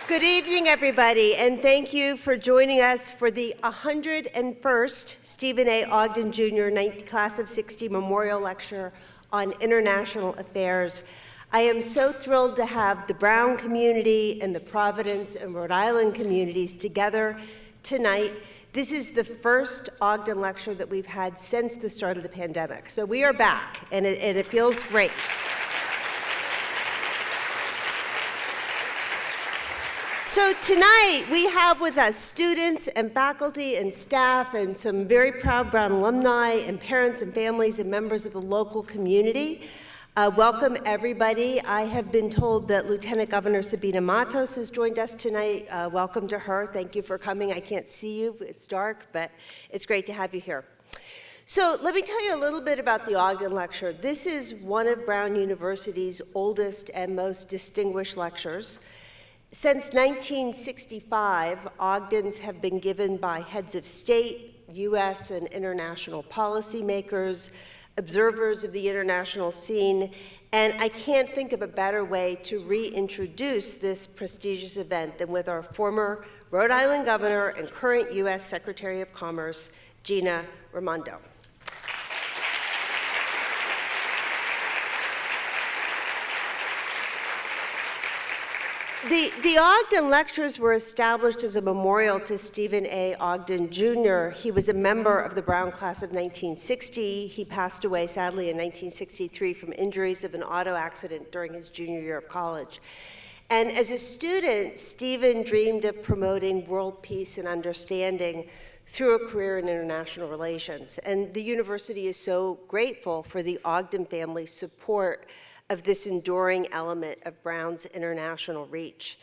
Good evening, everybody, and thank you for joining us for the 101st Stephen A. Ogden Jr. Class of 60 Memorial Lecture on International Affairs. I am so thrilled to have the Brown community and the Providence and Rhode Island communities together tonight. This is the first Ogden Lecture that we've had since the start of the pandemic. So we are back, and it feels great. So tonight, we have with us students and faculty and staff and some very proud Brown alumni and parents and families and members of the local community. Welcome, everybody. I have been told that Lieutenant Governor Sabina Matos has joined us tonight. Welcome to her. Thank you for coming. I can't see you. It's dark, but it's great to have you here. So let me tell you a little bit about the Ogden Lecture. This is one of Brown University's oldest and most distinguished lectures. Since 1965, Ogdens have been given by heads of state, U.S. and international policymakers, observers of the international scene, and I can't think of a better way to reintroduce this prestigious event than with our former Rhode Island governor and current U.S. Secretary of Commerce, Gina Raimondo. The Ogden Lectures were established as a memorial to Stephen A. Ogden Jr. He was a member of the Brown class of 1960. He passed away, sadly, in 1963 from injuries of an auto accident during his junior year of college. And as a student, Stephen dreamed of promoting world peace and understanding through a career in international relations. And the university is so grateful for the Ogden family's support of this enduring element of Brown's international reach.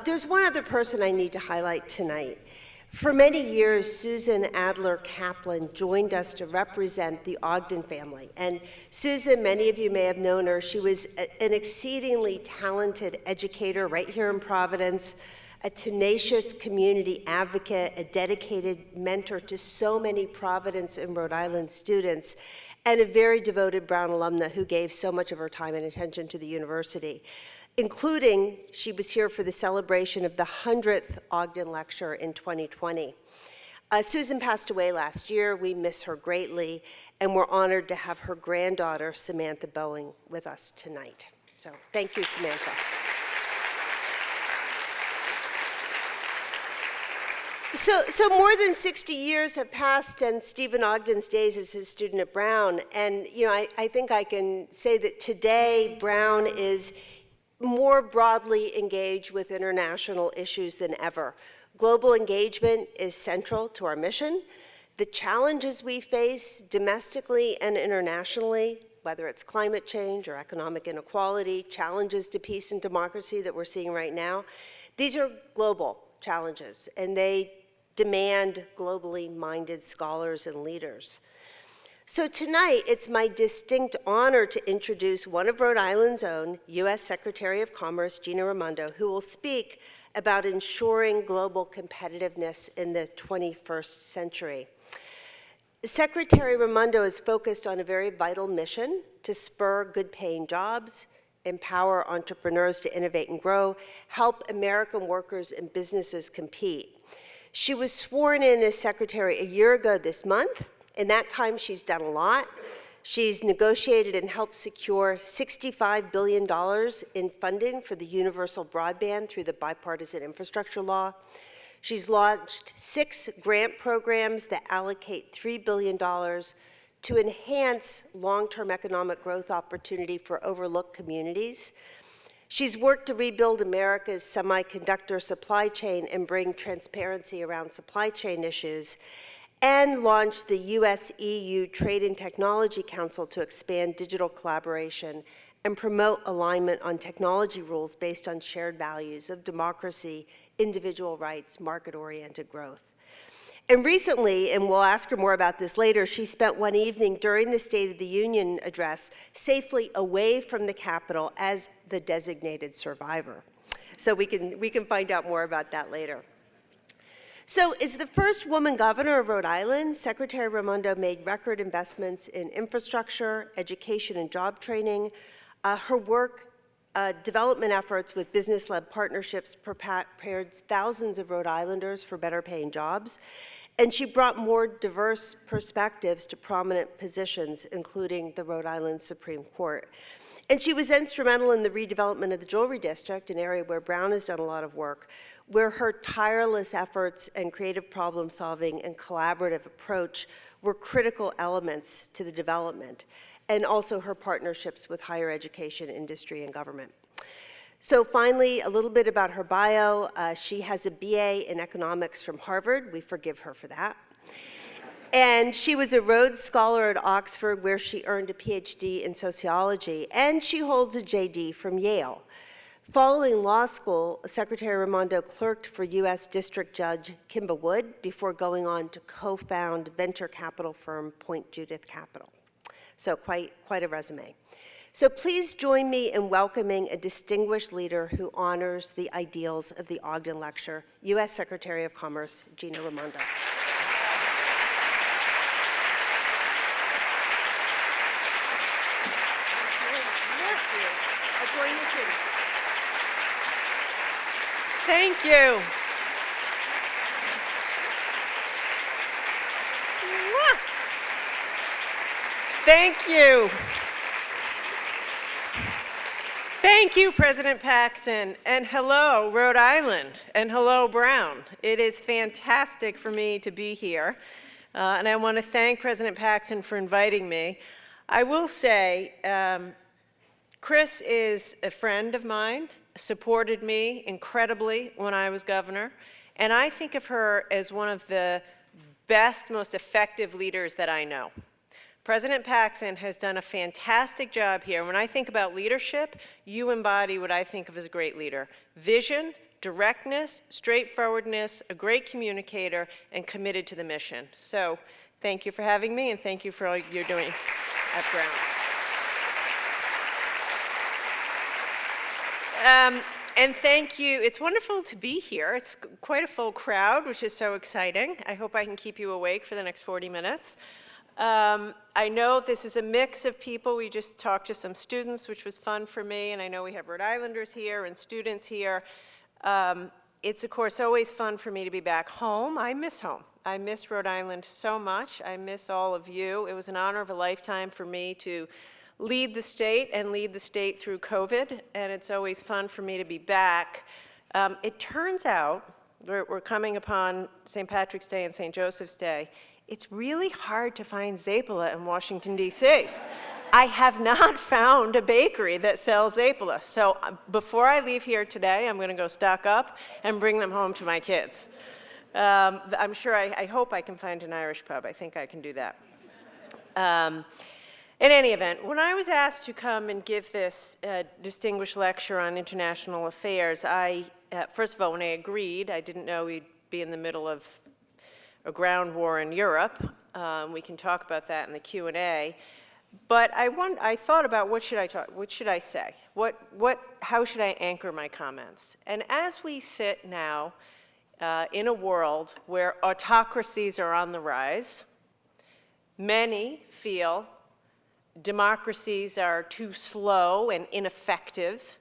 There's one other person I need to highlight tonight. For many years, Susan Adler Kaplan joined us to represent the Ogden family. And Susan, many of you may have known her. She was an exceedingly talented educator right here in Providence, a tenacious community advocate, a dedicated mentor to so many Providence and Rhode Island students, and a very devoted Brown alumna who gave so much of her time and attention to the university, including she was here for the celebration of the 100th Ogden Lecture in 2020. Susan passed away last year. We miss her greatly, and we're honored to have her granddaughter, Samantha Boeing, with us tonight. So thank you, Samantha. So more than 60 years have passed in Stephen Ogden's days as his student at Brown, and I think I can say that today Brown is more broadly engaged with international issues than ever. Global engagement is central to our mission. The challenges we face domestically and internationally, whether it's climate change or economic inequality, challenges to peace and democracy that we're seeing right now, these are global challenges, and they demand globally minded scholars and leaders. So tonight, it's my distinct honor to introduce one of Rhode Island's own U.S. Secretary of Commerce, Gina Raimondo, who will speak about ensuring global competitiveness in the 21st century. Secretary Raimondo is focused on a very vital mission to spur good-paying jobs, empower entrepreneurs to innovate and grow, help American workers and businesses compete. She was sworn in as secretary a year ago this month. In that time, she's done a lot. She's negotiated and helped secure $65 billion in funding for the universal broadband through the Bipartisan Infrastructure Law. She's launched 6 grant programs that allocate $3 billion to enhance long-term economic growth opportunity for overlooked communities. She's worked to rebuild America's semiconductor supply chain and bring transparency around supply chain issues, and launched the US-EU Trade and Technology Council to expand digital collaboration and promote alignment on technology rules based on shared values of democracy, individual rights, market-oriented growth. And recently, and we'll ask her more about this later, she spent one evening during the State of the Union address safely away from the Capitol as the designated survivor. So we can find out more about that later. So as the first woman governor of Rhode Island, Secretary Raimondo made record investments in infrastructure, education, and job training. Her work development efforts with business-led partnerships prepared thousands of Rhode Islanders for better paying jobs. And she brought more diverse perspectives to prominent positions, including the Rhode Island Supreme Court. And she was instrumental in the redevelopment of the Jewelry District, an area where Brown has done a lot of work, where her tireless efforts and creative problem solving and collaborative approach were critical elements to the development, and also her partnerships with higher education, industry, and government. So finally, a little bit about her bio. She has a BA in economics from Harvard. We forgive her for that. And she was a Rhodes Scholar at Oxford, where she earned a PhD in sociology, and she holds a JD from Yale. Following law school, Secretary Raimondo clerked for U.S. District Judge Kimba Wood before going on to co-found venture capital firm Point Judith Capital. So quite a resume. So please join me in welcoming a distinguished leader who honors the ideals of the Ogden Lecture, U.S. Secretary of Commerce, Gina Raimondo. Thank you. Thank you. Thank you, President Paxson, and hello, Rhode Island, and hello, Brown. It is fantastic for me to be here, and I want to thank President Paxson for inviting me. I will say, Chris is a friend of mine, supported me incredibly when I was governor, and I think of her as one of the best, most effective leaders that I know. President Paxson has done a fantastic job here. When I think about leadership, you embody what I think of as a great leader: vision, directness, straightforwardness, a great communicator, and committed to the mission. So thank you for having me, and thank you for all you're doing at Brown. And thank you. It's wonderful to be here. It's quite a full crowd, which is so exciting. I hope I can keep you awake for the next 40 minutes. I know this is a mix of people. We just talked to some students, which was fun for me, and I know we have Rhode Islanders here and students here. It's, of course, always fun for me to be back home. I miss home. I miss Rhode Island so much. I miss all of you. It was an honor of a lifetime for me to lead the state and lead the state through COVID, and it's always fun for me to be back. It turns out, we're coming upon St. Patrick's Day and St. Joseph's Day. It's really hard to find Zappala in Washington, D.C. I have not found a bakery that sells Zappala. So before I leave here today, I'm going to go stock up and bring them home to my kids. I'm sure, I hope I can find an Irish pub. I think I can do that. In any event, when I was asked to come and give this distinguished lecture on international affairs, first of all, when I agreed, I didn't know we'd be in the middle of a ground war in Europe. We can talk about that in the Q&A. But I thought about what should I say? How should I anchor my comments? And as we sit now in a world where autocracies are on the rise, many feel democracies are too slow and ineffective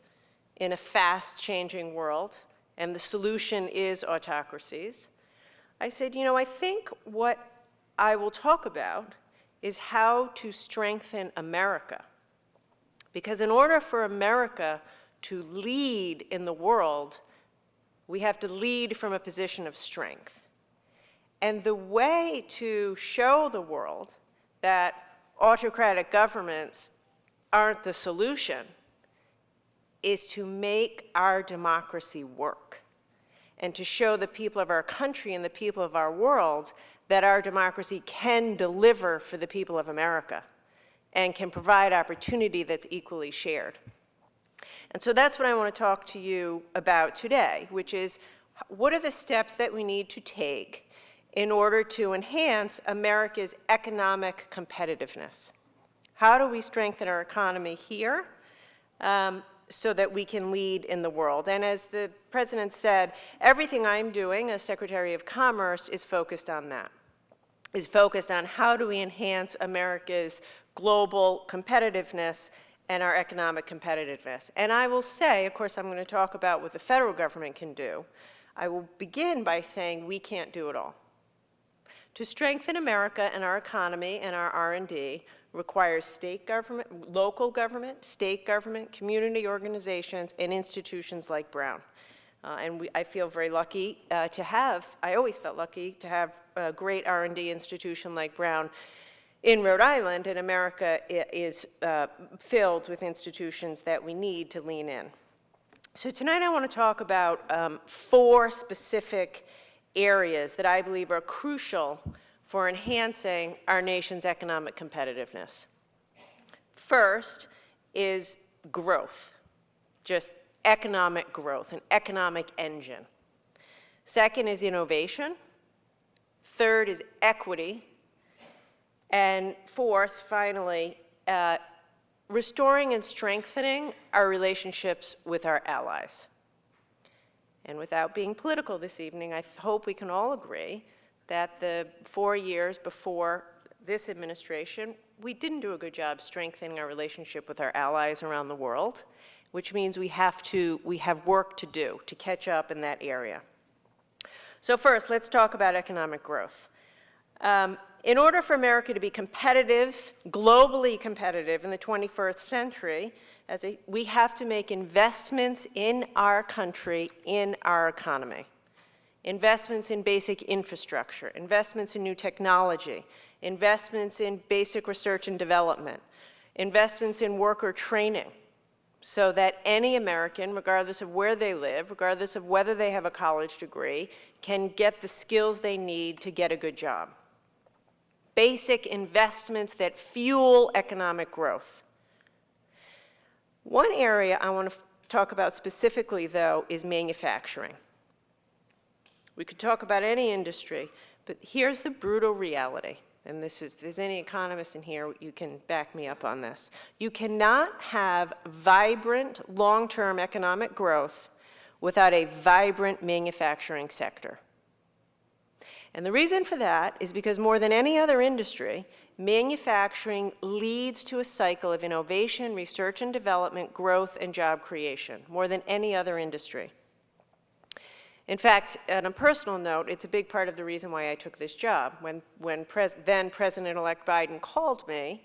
in a fast-changing world, and the solution is autocracies. I said, you know, I think what I will talk about is how to strengthen America. Because in order for America to lead in the world, we have to lead from a position of strength. And the way to show the world that autocratic governments aren't the solution is to make our democracy work, and to show the people of our country and the people of our world that our democracy can deliver for the people of America and can provide opportunity that's equally shared. And so that's what I want to talk to you about today, which is what are the steps that we need to take in order to enhance America's economic competitiveness? How do we strengthen our economy here so that we can lead in the world? And as the President said, everything I'm doing as Secretary of Commerce is focused on that, is focused on how do we enhance America's global competitiveness and our economic competitiveness. And I will say, of course, I'm going to talk about what the federal government can do. I will begin by saying we can't do it all. To strengthen America and our economy and our R&D requires state government, local government, state government, community organizations, and institutions like Brown. I feel very lucky to have, I always felt lucky to have a great R&D institution like Brown in Rhode Island, and America is filled with institutions that we need to lean in. So tonight I want to talk about 4 specific areas that I believe are crucial for enhancing our nation's economic competitiveness. First is growth, just economic growth, an economic engine. Second is innovation. Third is equity. And fourth, finally, restoring and strengthening our relationships with our allies. And without being political this evening, I hope we can all agree that the 4 years before this administration, we didn't do a good job strengthening our relationship with our allies around the world, which means we have work to do to catch up in that area. So first, let's talk about economic growth. In order for America to be competitive, globally competitive in the 21st century, we have to make investments in our country, in our economy. Investments in basic infrastructure, investments in new technology, investments in basic research and development, investments in worker training, so that any American, regardless of where they live, regardless of whether they have a college degree, can get the skills they need to get a good job. Basic investments that fuel economic growth. One area I want to talk about specifically, though, is manufacturing. We could talk about any industry, but here's the brutal reality. And this is, if there's any economists in here, you can back me up on this. You cannot have vibrant, long-term economic growth without a vibrant manufacturing sector. And the reason for that is because more than any other industry, manufacturing leads to a cycle of innovation, research and development, growth, and job creation, more than any other industry. In fact, on a personal note, it's a big part of the reason why I took this job. When then President-elect Biden called me,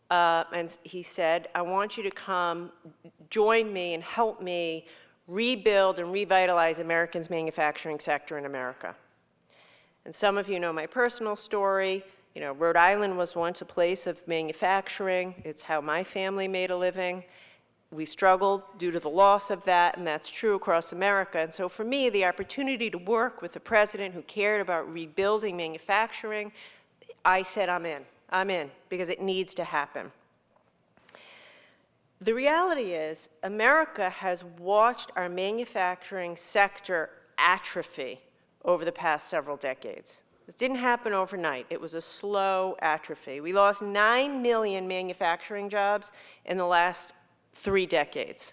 and he said, I want you to come join me and help me rebuild and revitalize Americans' manufacturing sector in America. And some of you know my personal story. You know, Rhode Island was once a place of manufacturing. It's how my family made a living. We struggled due to the loss of that, and that's true across America. And so for me, the opportunity to work with a president who cared about rebuilding manufacturing, I said, I'm in, because it needs to happen. The reality is, America has watched our manufacturing sector atrophy over the past several decades. This didn't happen overnight. It was a slow atrophy. We lost 9 million manufacturing jobs in the last 3 decades.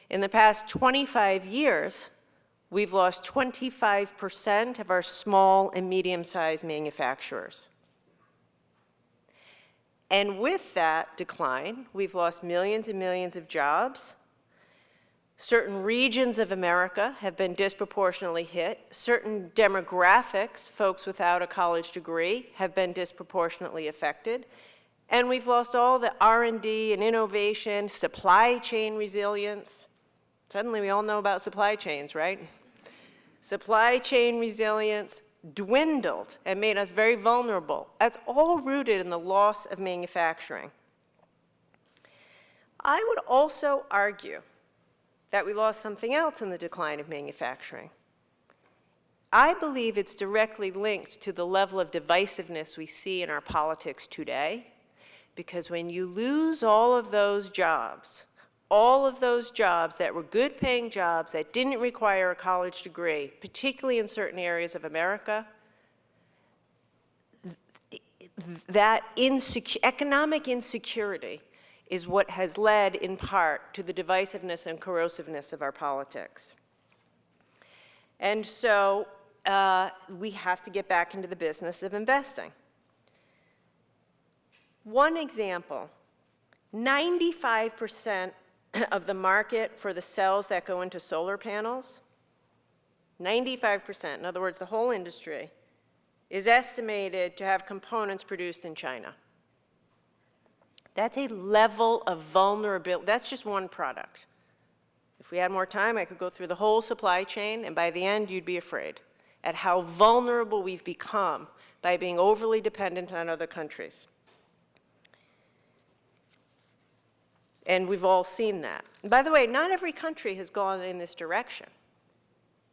In the past 25 years, we've lost 25% of our small and medium-sized manufacturers. And with that decline, we've lost millions and millions of jobs. Certain regions of America have been disproportionately hit. Certain demographics, folks without a college degree, have been disproportionately affected. And we've lost all the R&D and innovation, supply chain resilience. Suddenly we all know about supply chains, right? Supply chain resilience dwindled and made us very vulnerable. That's all rooted in the loss of manufacturing. I would also argue that we lost something else in the decline of manufacturing. I believe it's directly linked to the level of divisiveness we see in our politics today, because when you lose all of those jobs that were good-paying jobs that didn't require a college degree, particularly in certain areas of America, that economic insecurity is what has led, in part, to the divisiveness and corrosiveness of our politics. And so we have to get back into the business of investing. One example, 95% of the market for the cells that go into solar panels, 95%, in other words, the whole industry, is estimated to have components produced in China. That's a level of vulnerability. That's just one product. If we had more time, I could go through the whole supply chain, and by the end, you'd be afraid at how vulnerable we've become by being overly dependent on other countries. And we've all seen that. And by the way, not every country has gone in this direction.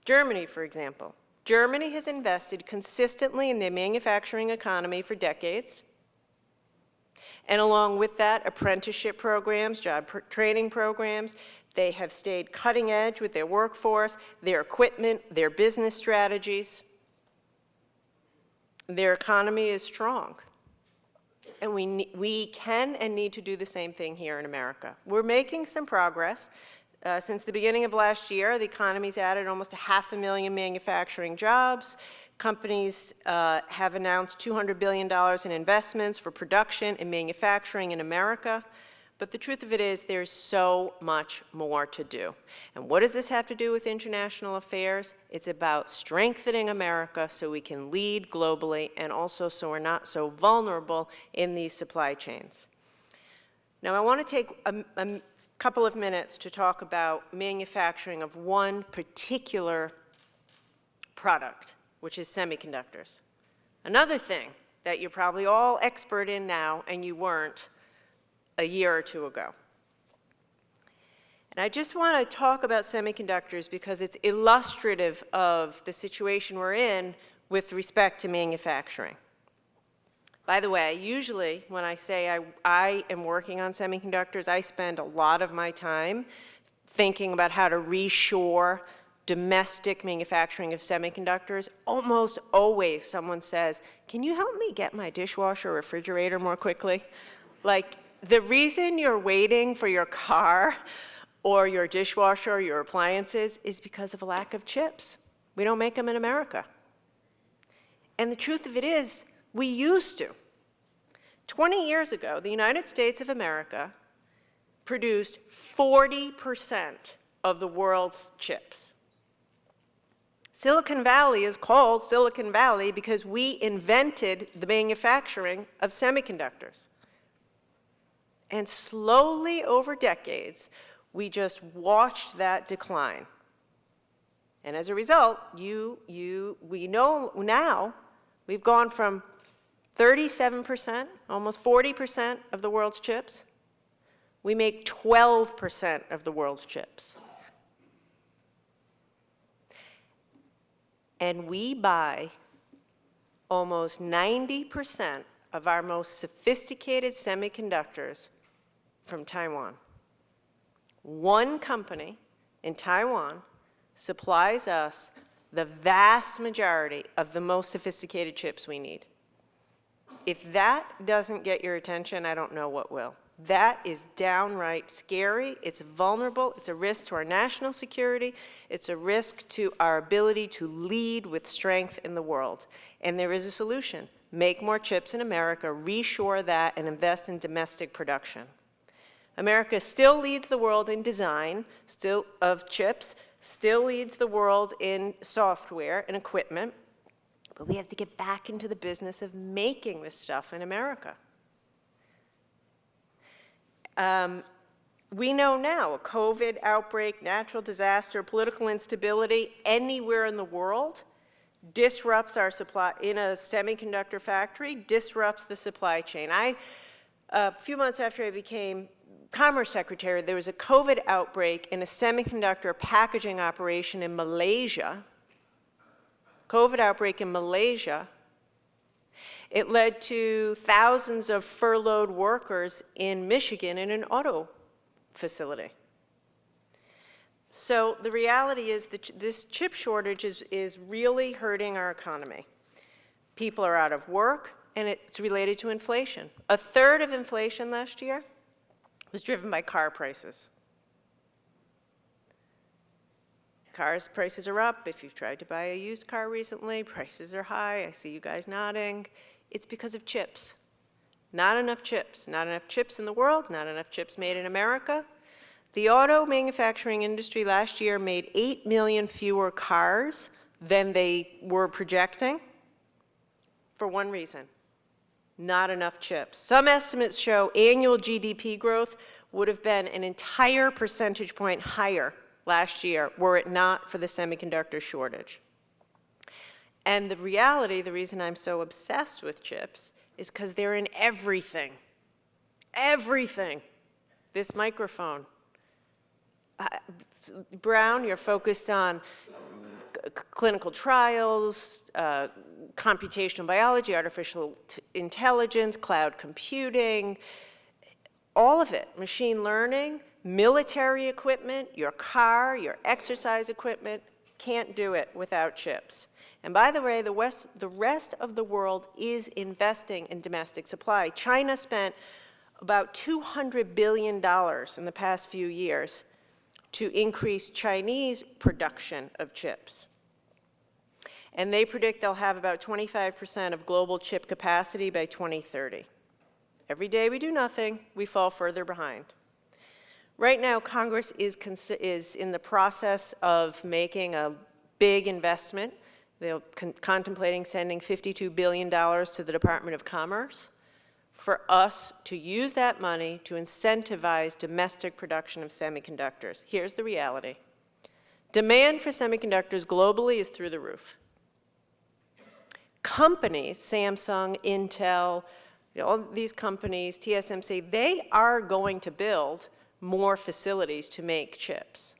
Germany, for example. Germany has invested consistently in the manufacturing economy for decades. And along with that, apprenticeship programs, job training programs. They have stayed cutting edge with their workforce, their equipment, their business strategies. Their economy is strong. And we can and need to do the same thing here in America. We're making some progress. Since the beginning of last year, the economy's added almost 500,000 manufacturing jobs. Companies have announced $200 billion in investments for production and manufacturing in America. But the truth of it is, there's so much more to do. And what does this have to do with international affairs? It's about strengthening America so we can lead globally and also so we're not so vulnerable in these supply chains. Now, I want to take a couple of minutes to talk about manufacturing of one particular product, which is semiconductors. Another thing that you're probably all expert in now and you weren't a year or two ago. And I just want to talk about semiconductors because it's illustrative of the situation we're in with respect to manufacturing. By the way, usually when I say I am working on semiconductors, I spend a lot of my time thinking about how to reshore domestic manufacturing of semiconductors. Almost always someone says, can you help me get my dishwasher or refrigerator more quickly? Like, the reason you're waiting for your car or your dishwasher or your appliances is because of a lack of chips. We don't make them in America. And the truth of it is, we used to. 20 years ago, the United States of America produced 40% of the world's chips. Silicon Valley is called Silicon Valley because we invented the manufacturing of semiconductors. And slowly over decades, we just watched that decline. And as a result, we know now we've gone from 37%, almost 40% of the world's chips. We make 12% of the world's chips. And we buy almost 90% of our most sophisticated semiconductors from Taiwan. One company in Taiwan supplies us the vast majority of the most sophisticated chips we need. If that doesn't get your attention, I don't know what will. That is downright scary. It's vulnerable. It's a risk to our national security. It's a risk to our ability to lead with strength in the world. And there is a solution. Make more chips in America, reshore that, and invest in domestic production. America still leads the world in design of chips, still leads the world in software and equipment, but we have to get back into the business of making this stuff in America. We know now a COVID outbreak, natural disaster, political instability anywhere in the world disrupts our supply, in a semiconductor factory, disrupts the supply chain. A few months after I became Commerce Secretary, there was a COVID outbreak in a semiconductor packaging operation in Malaysia. COVID outbreak in Malaysia. It led to thousands of furloughed workers in Michigan in an auto facility. So the reality is that this chip shortage is really hurting our economy. People are out of work, and it's related to inflation. A third of inflation last year was driven by car prices. Cars prices are up. If you've tried to buy a used car recently, prices are high. I see you guys nodding. It's because of chips. Not enough chips. Not enough chips in the world, not enough chips made in America. The auto manufacturing industry last year made 8 million fewer cars than they were projecting for one reason: not enough chips. Some estimates show annual GDP growth would have been an entire percentage point higher last year were it not for the semiconductor shortage. And the reality, the reason I'm so obsessed with chips, is because they're in everything. Everything. This microphone. Brown, you're focused on clinical trials, computational biology, artificial intelligence, cloud computing, all of it, machine learning, military equipment, your car, your exercise equipment, can't do it without chips. And by the way, the rest of the world is investing in domestic supply. China spent about $200 billion in the past few years to increase Chinese production of chips. And they predict they'll have about 25% of global chip capacity by 2030. Every day we do nothing, we fall further behind. Right now, Congress is in the process of making a big investment. They're contemplating sending $52 billion to the Department of Commerce for us to use that money to incentivize domestic production of semiconductors. Here's the reality. Demand for semiconductors globally is through the roof. Companies, Samsung, Intel, all these companies, TSMC, they are going to build more facilities to make chips.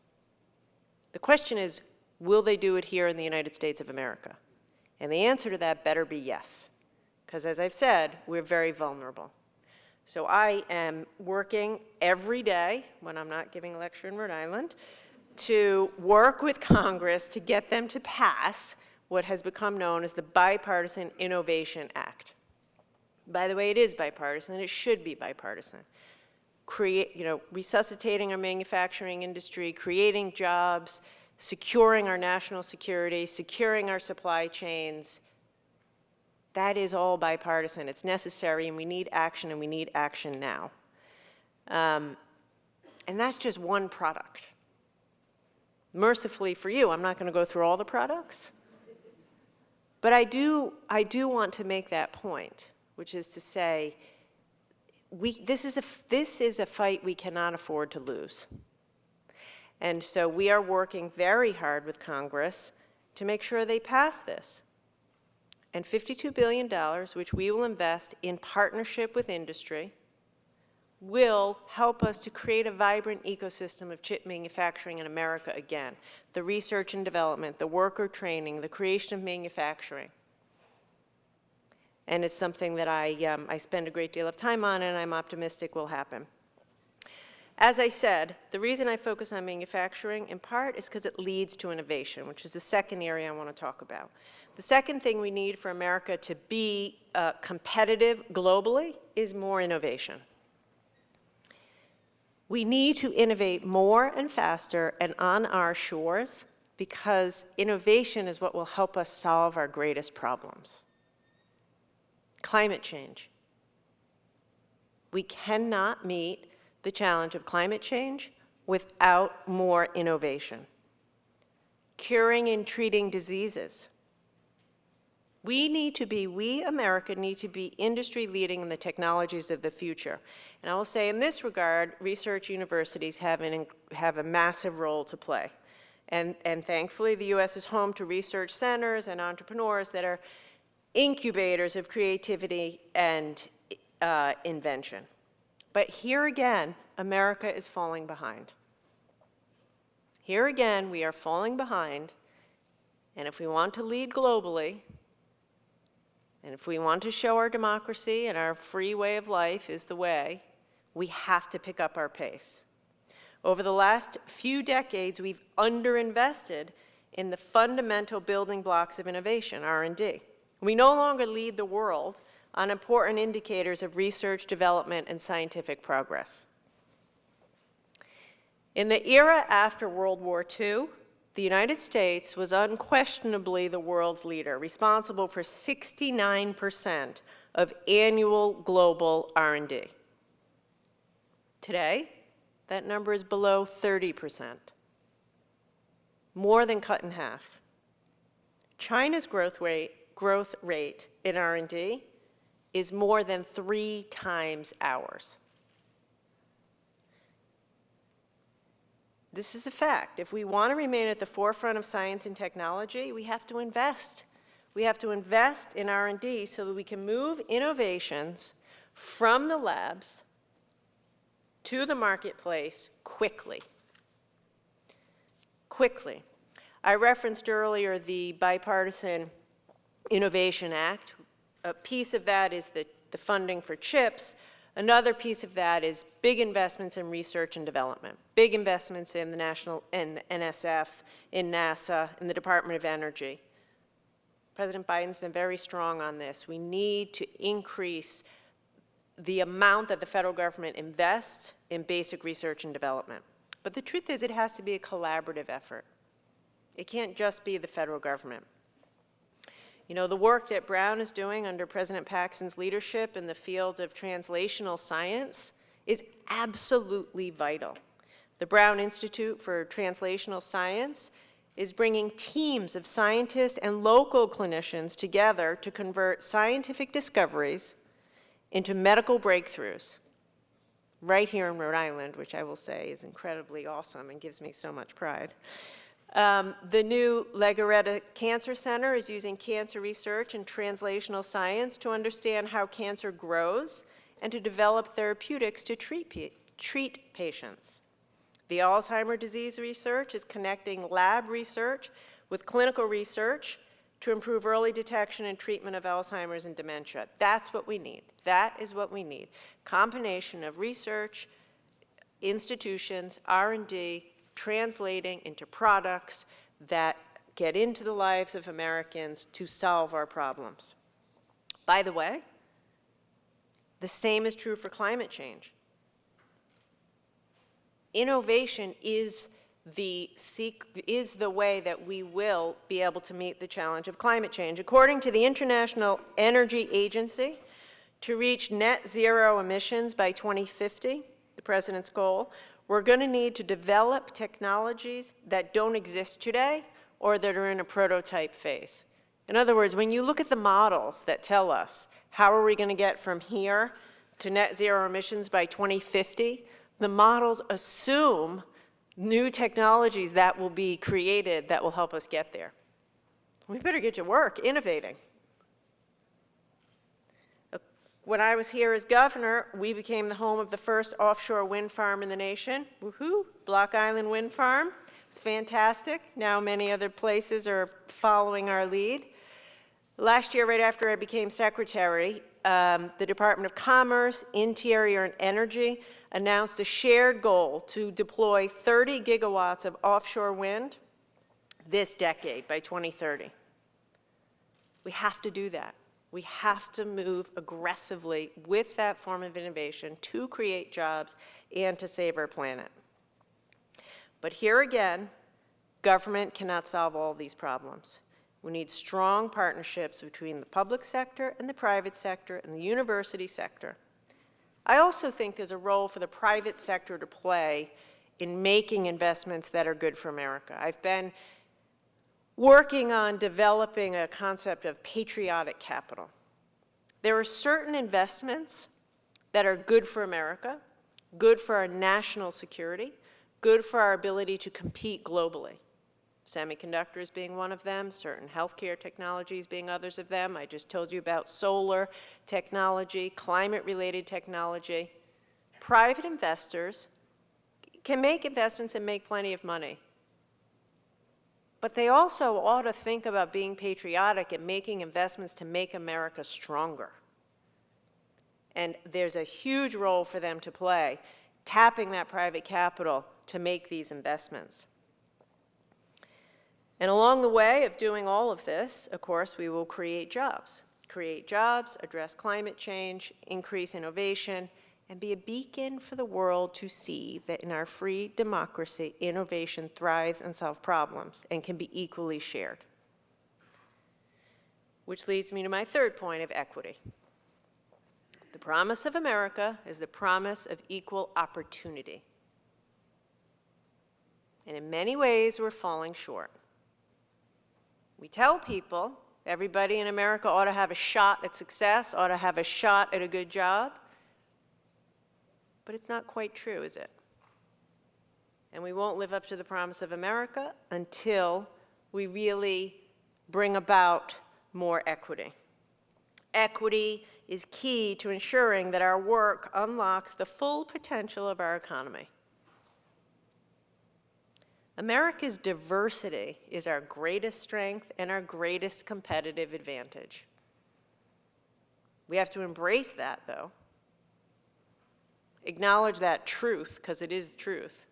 The question is, will they do it here in the United States of America? And the answer to that better be yes. Because as I've said, we're very vulnerable. So I am working every day, when I'm not giving a lecture in Rhode Island, to work with Congress to get them to pass what has become known as the Bipartisan Innovation Act. By the way, it is bipartisan, and it should be bipartisan. Resuscitating our manufacturing industry, creating jobs, securing our national security, securing our supply chains. That is all bipartisan. It's necessary, and we need action now. And that's just one product. Mercifully for you, I'm not going to go through all the products. But I do want to make that point, which is to say, this is a fight we cannot afford to lose. And so we are working very hard with Congress to make sure they pass this. And $52 billion, which we will invest in partnership with industry, will help us to create a vibrant ecosystem of chip manufacturing in America again. The research and development, the worker training, the creation of manufacturing. And it's something that I spend a great deal of time on, and I'm optimistic will happen. As I said, the reason I focus on manufacturing, in part, is because it leads to innovation, which is the second area I want to talk about. The second thing we need for America to be competitive globally is more innovation. We need to innovate more and faster and on our shores, because innovation is what will help us solve our greatest problems. Climate change. We cannot meet the challenge of climate change without more innovation. Curing and treating diseases. We America need to be industry leading in the technologies of the future. And I will say in this regard, research universities have a massive role to play. And thankfully, the US is home to research centers and entrepreneurs that are incubators of creativity and invention. But here again, America is falling behind. Here again, we are falling behind, and if we want to lead globally, and if we want to show our democracy and our free way of life is the way, we have to pick up our pace. Over the last few decades, we've underinvested in the fundamental building blocks of innovation, R&D. We no longer lead the world on important indicators of research, development, and scientific progress. In the era after World War II, the United States was unquestionably the world's leader, responsible for 69% of annual global R&D. Today, that number is below 30%, more than cut in half. China's growth rate in R&D is more than 3 times ours. This is a fact. If we want to remain at the forefront of science and technology, we have to invest. We have to invest in R&D so that we can move innovations from the labs to the marketplace quickly. Quickly. I referenced earlier the Bipartisan Innovation Act. A piece of that is the funding for chips. Another piece of that is big investments in research and development, big investments in the NSF, in NASA, in the Department of Energy. President Biden's been very strong on this. We need to increase the amount that the federal government invests in basic research and development. But the truth is, it has to be a collaborative effort. It can't just be the federal government. You know, the work that Brown is doing under President Paxson's leadership in the fields of translational science is absolutely vital. The Brown Institute for Translational Science is bringing teams of scientists and local clinicians together to convert scientific discoveries into medical breakthroughs right here in Rhode Island, which I will say is incredibly awesome and gives me so much pride. The new Legaretta Cancer Center is using cancer research and translational science to understand how cancer grows and to develop therapeutics to treat patients. The Alzheimer's disease research is connecting lab research with clinical research to improve early detection and treatment of Alzheimer's and dementia. That's what we need. That is what we need. Combination of research, institutions, R&D, translating into products that get into the lives of Americans to solve our problems. By the way, the same is true for climate change. Innovation is the way that we will be able to meet the challenge of climate change. According to the International Energy Agency, to reach net zero emissions by 2050, the President's goal, we're going to need to develop technologies that don't exist today or that are in a prototype phase. In other words, when you look at the models that tell us how are we going to get from here to net zero emissions by 2050, the models assume new technologies that will be created that will help us get there. We better get to work innovating. When I was here as governor, we became the home of the first offshore wind farm in the nation. Woohoo! Block Island Wind Farm. It's fantastic. Now many other places are following our lead. Last year, right after I became secretary, the Department of Commerce, Interior, and Energy announced a shared goal to deploy 30 gigawatts of offshore wind this decade by 2030. We have to do that. We have to move aggressively with that form of innovation to create jobs and to save our planet. But here again, government cannot solve all these problems. We need strong partnerships between the public sector and the private sector and the university sector. I also think there's a role for the private sector to play in making investments that are good for America. I've been working on developing a concept of patriotic capital. There are certain investments that are good for America, good for our national security, good for our ability to compete globally. Semiconductors being one of them, certain healthcare technologies being others of them. I just told you about solar technology, climate-related technology. Private investors can make investments and make plenty of money. But they also ought to think about being patriotic and making investments to make America stronger. And there's a huge role for them to play, tapping that private capital to make these investments. And along the way of doing all of this, of course, we will create jobs. Create jobs, address climate change, increase innovation, and be a beacon for the world to see that in our free democracy, innovation thrives and solves problems and can be equally shared. Which leads me to my third point of equity. promise of America is the promise of equal opportunity. And in many ways, we're falling short. We tell people everybody in America ought to have a shot at success, ought to have a shot at a good job. But it's not quite true, is it? And we won't live up to the promise of America until we really bring about more equity. Equity is key to ensuring that our work unlocks the full potential of our economy. America's diversity is our greatest strength and our greatest competitive advantage. We have to embrace that, though. Acknowledge that truth, because it is truth,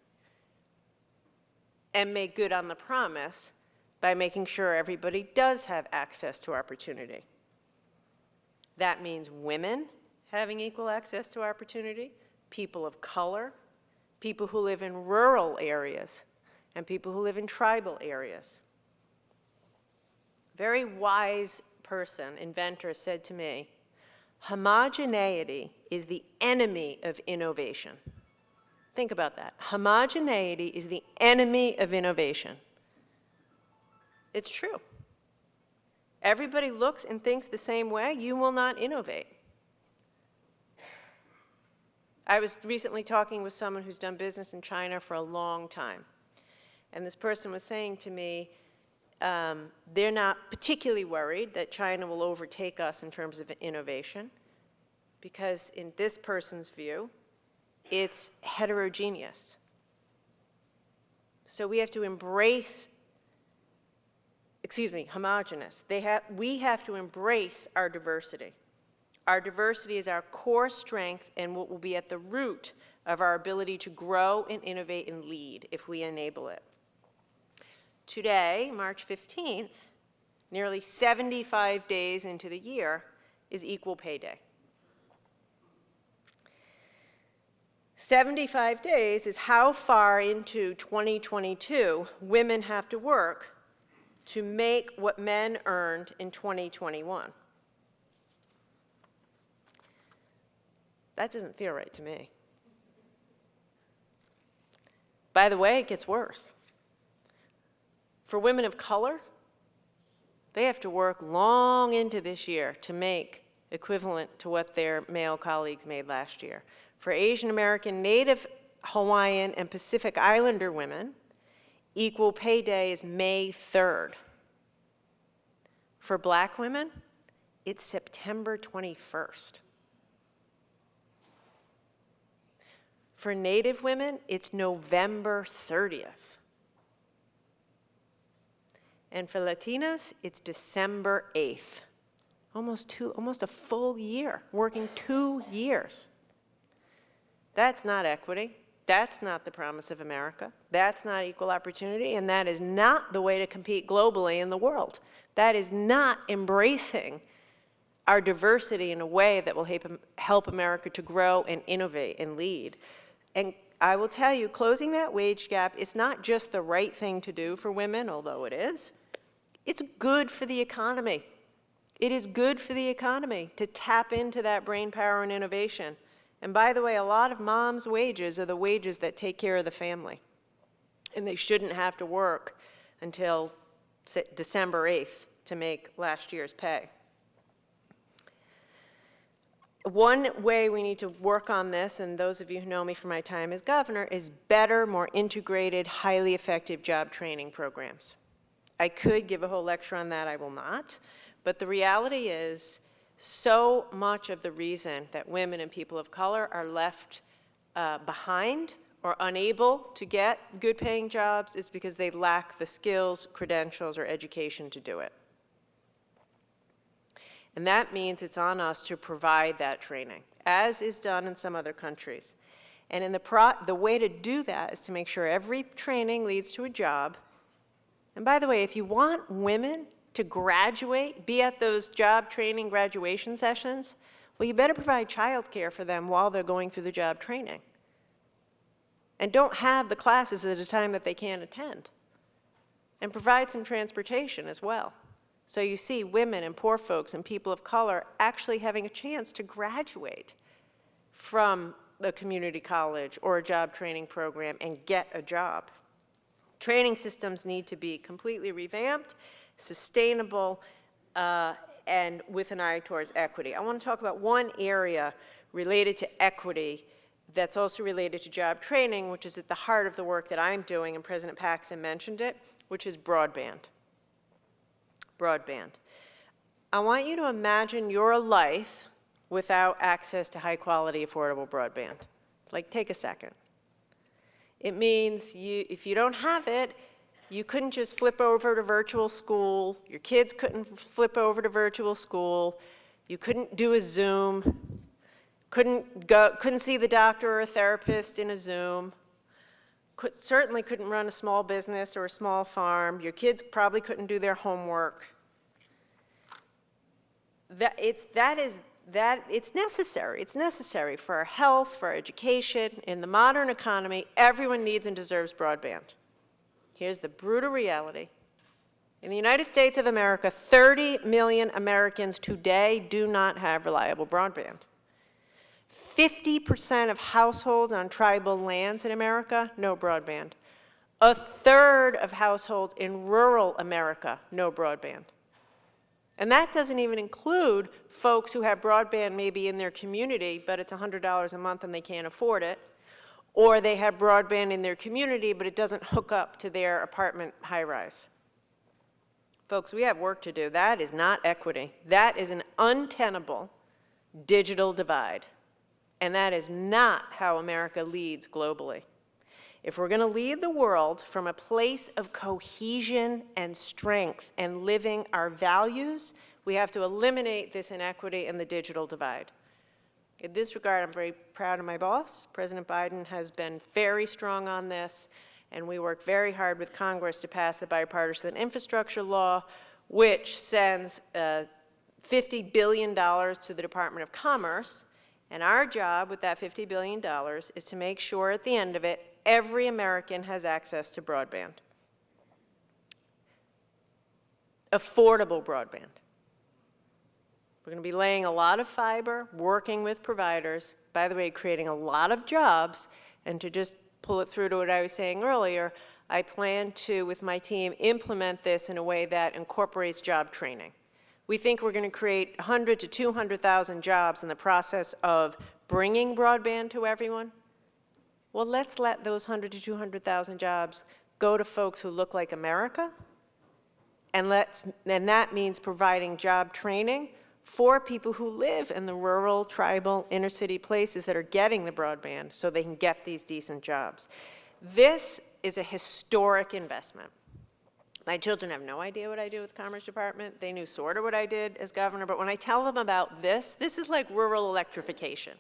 and make good on the promise by making sure everybody does have access to opportunity. That means women having equal access to opportunity, people of color, people who live in rural areas, and people who live in tribal areas. A very wise person, inventor, said to me, homogeneity is the enemy of innovation. Think about that. Homogeneity is the enemy of innovation. It's true. Everybody looks and thinks the same way, you will not innovate. I was recently talking with someone who's done business in China for a long time. And this person was saying to me, they're not particularly worried that China will overtake us in terms of innovation, because in this person's view, it's heterogeneous. So we have to embrace, homogeneous. We have to embrace our diversity. Our diversity is our core strength and what will be at the root of our ability to grow and innovate and lead if we enable it. Today, March 15th, nearly 75 days into the year, is Equal Pay Day. 75 days is how far into 2022 women have to work to make what men earned in 2021. That doesn't feel right to me. By the way, it gets worse. For women of color, they have to work long into this year to make equivalent to what their male colleagues made last year. For Asian American, Native Hawaiian, and Pacific Islander women, Equal Pay Day is May 3rd. For Black women, it's September 21st. For Native women, it's November 30th. And for Latinas, it's December 8th. Almost a full year, working 2 years. That's not equity. That's not the promise of America. That's not equal opportunity, and that is not the way to compete globally in the world. That is not embracing our diversity in a way that will help America to grow and innovate and lead. And I will tell you, closing that wage gap is not just the right thing to do for women, although it is. It's good for the economy. It is good for the economy to tap into that brain power and innovation. And by the way, a lot of moms' wages are the wages that take care of the family. And they shouldn't have to work until December 8th to make last year's pay. One way we need to work on this, and those of you who know me from my time as governor, is better, more integrated, highly effective job training programs. I could give a whole lecture on that, I will not. But the reality is, so much of the reason that women and people of color are left behind or unable to get good paying jobs is because they lack the skills, credentials, or education to do it. And that means it's on us to provide that training, as is done in some other countries. And in the way to do that is to make sure every training leads to a job. And by the way, if you want women to graduate, be at those job training graduation sessions, well, you better provide childcare for them while they're going through the job training. And don't have the classes at a time that they can't attend. And provide some transportation as well. So you see women and poor folks and people of color actually having a chance to graduate from the community college or a job training program and get a job. Training systems need to be completely revamped, sustainable, and with an eye towards equity. I want to talk about one area related to equity that's also related to job training, which is at the heart of the work that I'm doing, and President Paxson mentioned it, which is broadband. Broadband. I want you to imagine your life without access to high-quality, affordable broadband. Like, take a second. It means if you don't have it, you couldn't just flip over to virtual school. Your kids couldn't flip over to virtual school. You couldn't do a Zoom. Couldn't see the doctor or a therapist in a Zoom. Certainly couldn't run a small business or a small farm. Your kids probably couldn't do their homework. It's necessary. It's necessary for our health, for our education. In the modern economy, everyone needs and deserves broadband. Here's the brutal reality. In the United States of America, 30 million Americans today do not have reliable broadband. 50% of households on tribal lands in America, no broadband. A third of households in rural America, no broadband. And that doesn't even include folks who have broadband maybe in their community, but it's $100 a month and they can't afford it. Or they have broadband in their community, but it doesn't hook up to their apartment high-rise. Folks, we have work to do. That is not equity. That is an untenable digital divide. And that is not how America leads globally. If we're going to lead the world from a place of cohesion and strength and living our values, we have to eliminate this inequity and the digital divide. In this regard, I'm very proud of my boss. President Biden has been very strong on this, and we worked very hard with Congress to pass the Bipartisan Infrastructure Law, which sends $50 billion to the Department of Commerce. And our job with that $50 billion is to make sure at the end of it, every American has access to broadband. Affordable broadband. We're going to be laying a lot of fiber, working with providers, by the way, creating a lot of jobs, and to just pull it through to what I was saying earlier, I plan to, with my team, implement this in a way that incorporates job training. We think we're going to create 100 to 200,000 jobs in the process of bringing broadband to everyone. Well, let's let those 100 to 200,000 jobs go to folks who look like America, and that means providing job training for people who live in the rural, tribal, inner city places that are getting the broadband so they can get these decent jobs. This is a historic investment. My children have no idea what I do with the Commerce Department. They knew sort of what I did as governor, but when I tell them about this is like rural electrification.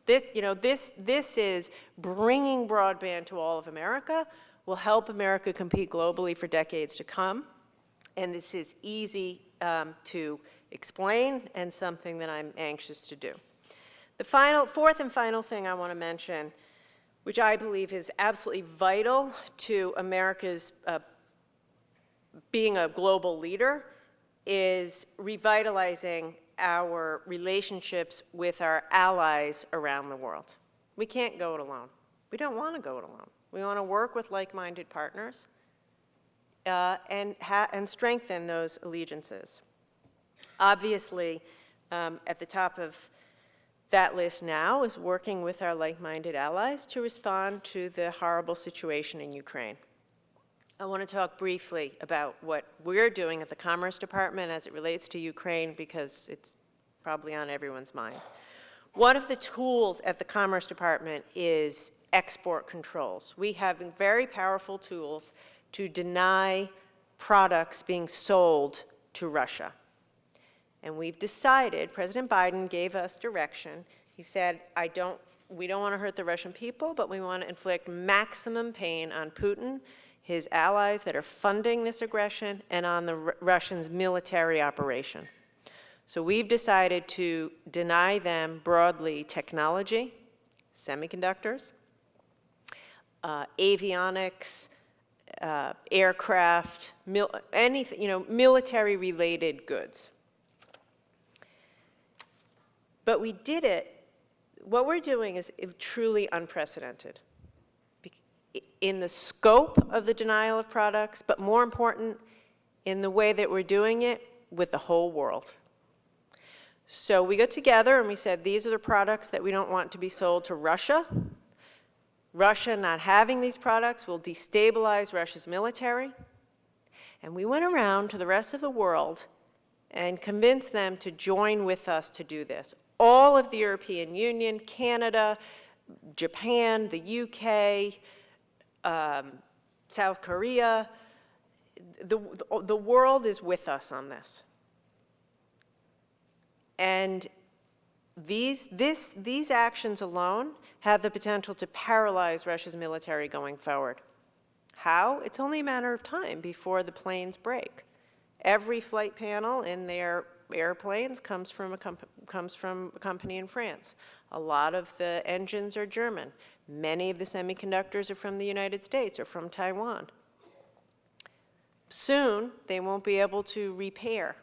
This is bringing broadband to all of America, will help America compete globally for decades to come, and this is easy to explain and something that I'm anxious to do. The fourth and final thing I want to mention, which I believe is absolutely vital to America's being a global leader, is revitalizing our relationships with our allies around the world. We can't go it alone. We don't want to go it alone. We want to work with like-minded partners and strengthen those allegiances. Obviously, at the top of that list now is working with our like-minded allies to respond to the horrible situation in Ukraine. I want to talk briefly about what we're doing at the Commerce Department as it relates to Ukraine, because it's probably on everyone's mind. One of the tools at the Commerce Department is export controls. We have very powerful tools to deny products being sold to Russia. And we've decided, President Biden gave us direction. He said, we don't want to hurt the Russian people, but we want to inflict maximum pain on Putin, his allies that are funding this aggression, and on the Russians' military operation. So we've decided to deny them broadly technology, semiconductors, avionics, aircraft, anything, military-related goods. But we did it what we're doing is truly unprecedented in the scope of the denial of products, but more important, in the way that we're doing it with the whole world. So we got together and we said, these are the products that we don't want to be sold to Russia. Russia not having these products will destabilize Russia's military. And we went around to the rest of the world and convinced them to join with us to do this. All of the European Union, Canada, Japan, the UK, South Korea, the world is with us on this. And these actions alone have the potential to paralyze Russia's military going forward. How? It's only a matter of time before the planes break. Every flight panel in their airplanes comes from a company in France. A lot of the engines are German. Many of the semiconductors are from the United States or from Taiwan. Soon, they won't be able to repair.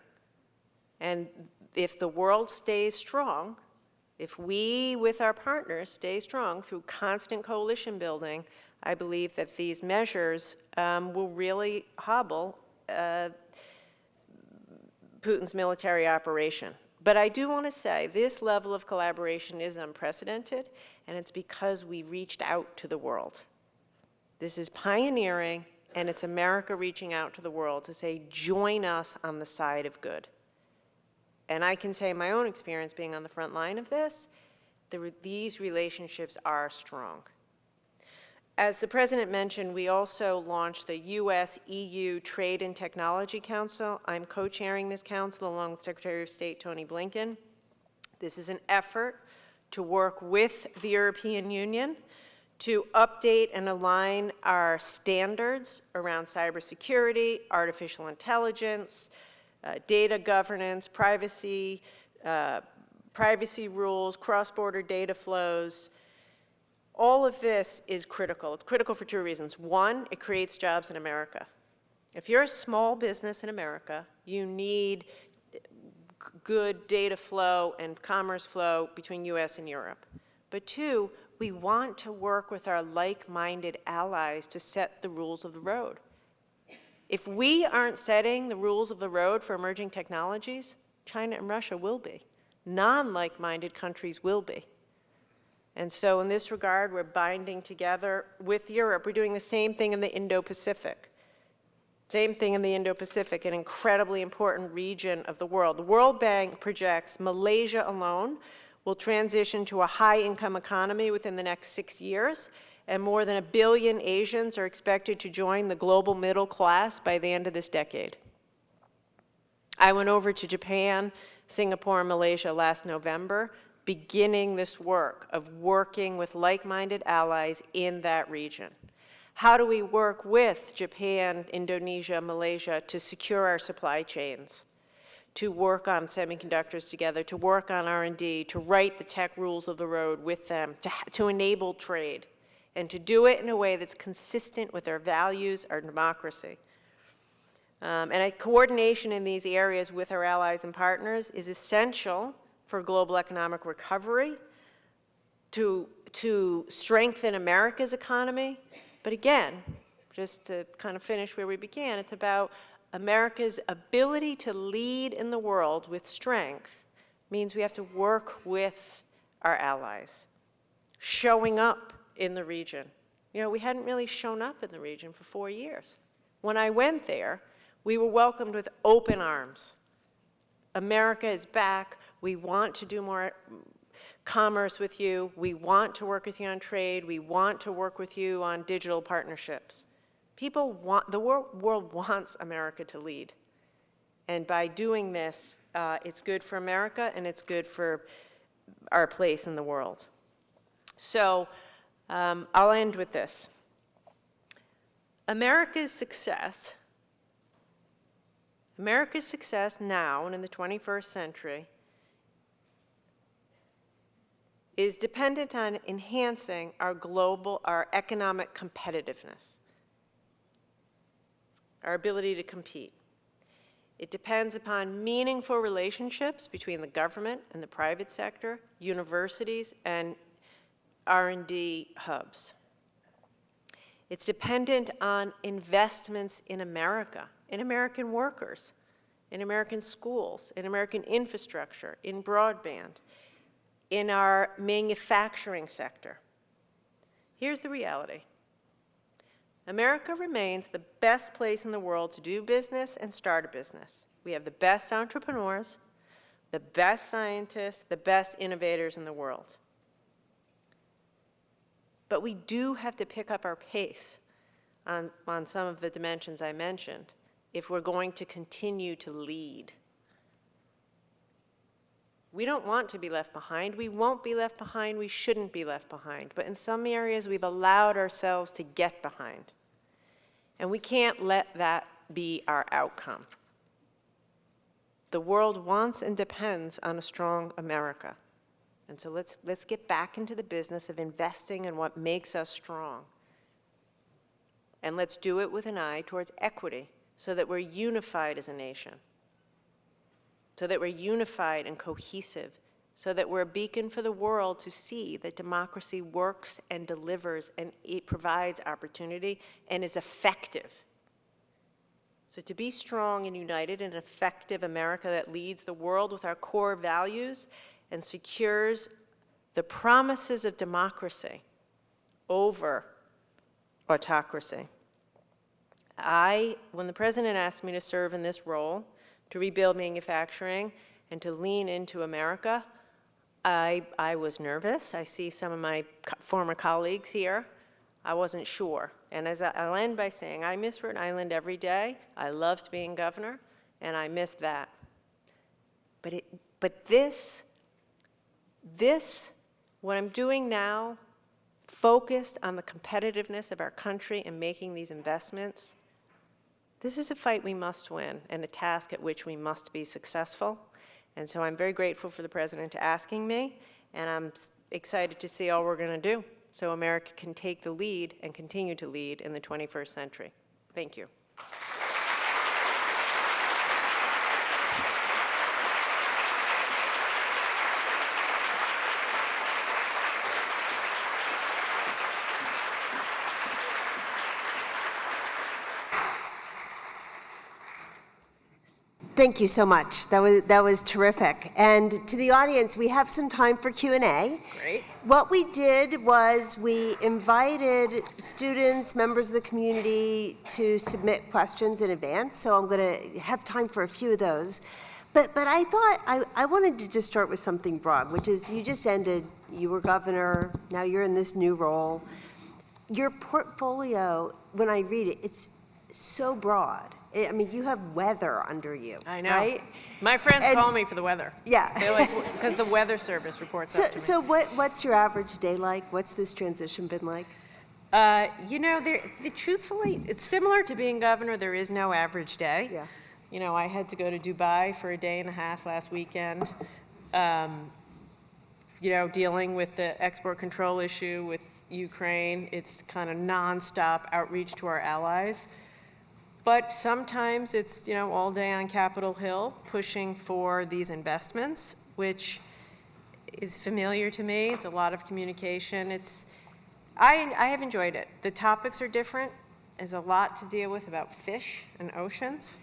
And if the world stays strong, if we, with our partners, stay strong through constant coalition building, I believe that these measures will really hobble Putin's military operation. But I do want to say this level of collaboration is unprecedented, and it's because we reached out to the world. This is pioneering, and it's America reaching out to the world to say, join us on the side of good. And I can say my own experience being on the front line of this, these relationships are strong. As the President mentioned, we also launched the US-EU Trade and Technology Council. I'm co-chairing this council along with Secretary of State Tony Blinken. This is an effort to work with the European Union to update and align our standards around cybersecurity, artificial intelligence, data governance, privacy rules, cross-border data flows. All of this is critical. It's critical for two reasons. One, it creates jobs in America. If you're a small business in America, you need good data flow and commerce flow between US and Europe. But two, we want to work with our like-minded allies to set the rules of the road. If we aren't setting the rules of the road for emerging technologies, China and Russia will be. Non-like-minded countries will be. And so in this regard, we're binding together with Europe. We're doing the same thing in the Indo-Pacific. Same thing in the Indo-Pacific, an incredibly important region of the world. The World Bank projects Malaysia alone will transition to a high-income economy within the next 6 years, and more than 1 billion Asians are expected to join the global middle class by the end of this decade. I went over to Japan, Singapore, and Malaysia last November, beginning this work of working with like-minded allies in that region. How do we work with Japan, Indonesia, Malaysia to secure our supply chains, to work on semiconductors together, to work on R&D, to write the tech rules of the road with them, to enable trade, and to do it in a way that's consistent with our values, our democracy. And coordination in these areas with our allies and partners is essential for global economic recovery, to strengthen America's economy. But again, just to kind of finish where we began, it's about America's ability to lead in the world with strength means we have to work with our allies, showing up in the region. You know, we hadn't really shown up in the region for 4 years. When I went there, we were welcomed with open arms. America is back. We want to do more commerce with you. We want to work with you on trade. We want to work with you on digital partnerships. People want, the world wants America to lead. And by doing this, it's good for America and it's good for our place in the world. So I'll end with this. America's success now and in the 21st century is dependent on enhancing our economic competitiveness, our ability to compete. It depends upon meaningful relationships between the government and the private sector, universities, and R&D hubs. It's dependent on investments in America, in American workers, in American schools, in American infrastructure, in broadband, in our manufacturing sector. Here's the reality. America remains the best place in the world to do business and start a business. We have the best entrepreneurs, the best scientists, the best innovators in the world. But we do have to pick up our pace on some of the dimensions I mentioned if we're going to continue to lead. We don't want to be left behind. We won't be left behind. We shouldn't be left behind. But in some areas, we've allowed ourselves to get behind. And we can't let that be our outcome. The world wants and depends on a strong America. And so let's get back into the business of investing in what makes us strong. And let's do it with an eye towards equity so that we're unified as a nation, so that we're unified and cohesive, so that we're a beacon for the world to see that democracy works and delivers and it provides opportunity and is effective. So to be strong and united in an effective America that leads the world with our core values and secures the promises of democracy over autocracy. When the president asked me to serve in this role, to rebuild manufacturing and to lean into America, I was nervous. I see some of my former colleagues here. I wasn't sure. And as I'll end by saying, I miss Rhode Island every day. I loved being governor, and I missed that. But this, what I'm doing now, focused on the competitiveness of our country and making these investments, this is a fight we must win and a task at which we must be successful. And so I'm very grateful for the president asking me, and I'm excited to see all we're going to do so America can take the lead and continue to lead in the 21st century. Thank you. Thank you so much. That was terrific. And to the audience, we have some time for Q&A. Great. What we did was we invited students, members of the community, to submit questions in advance. So I'm going to have time for a few of those. But I thought I wanted to just start with something broad, which is you just ended, you were governor, now you're in this new role. Your portfolio, when I read it, it's so broad. I mean, you have weather under you. I know. Right? My friends call me for the weather. Yeah. They're like, because the weather service reports up to me. So what's your average day like? What's this transition been like? You know, truthfully, it's similar to being governor. There is no average day. Yeah. You know, I had to go to Dubai for a day and a half last weekend, you know, dealing with the export control issue with Ukraine. It's kind of nonstop outreach to our allies. But sometimes it's, you know, all day on Capitol Hill pushing for these investments, which is familiar to me. It's a lot of communication. I have enjoyed it. The topics are different. There's a lot to deal with about fish and oceans.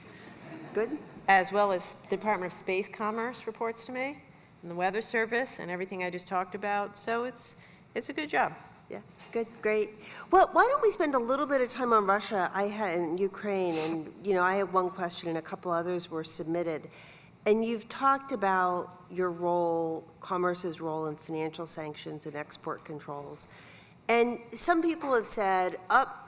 Good. As well as the Department of Space Commerce reports to me, and the Weather Service, and everything I just talked about. So it's a good job. Yeah, good, great. Well, why don't we spend a little bit of time on Russia and Ukraine, and you know, I have one question and a couple others were submitted. And you've talked about your role, commerce's role in financial sanctions and export controls. And some people have said,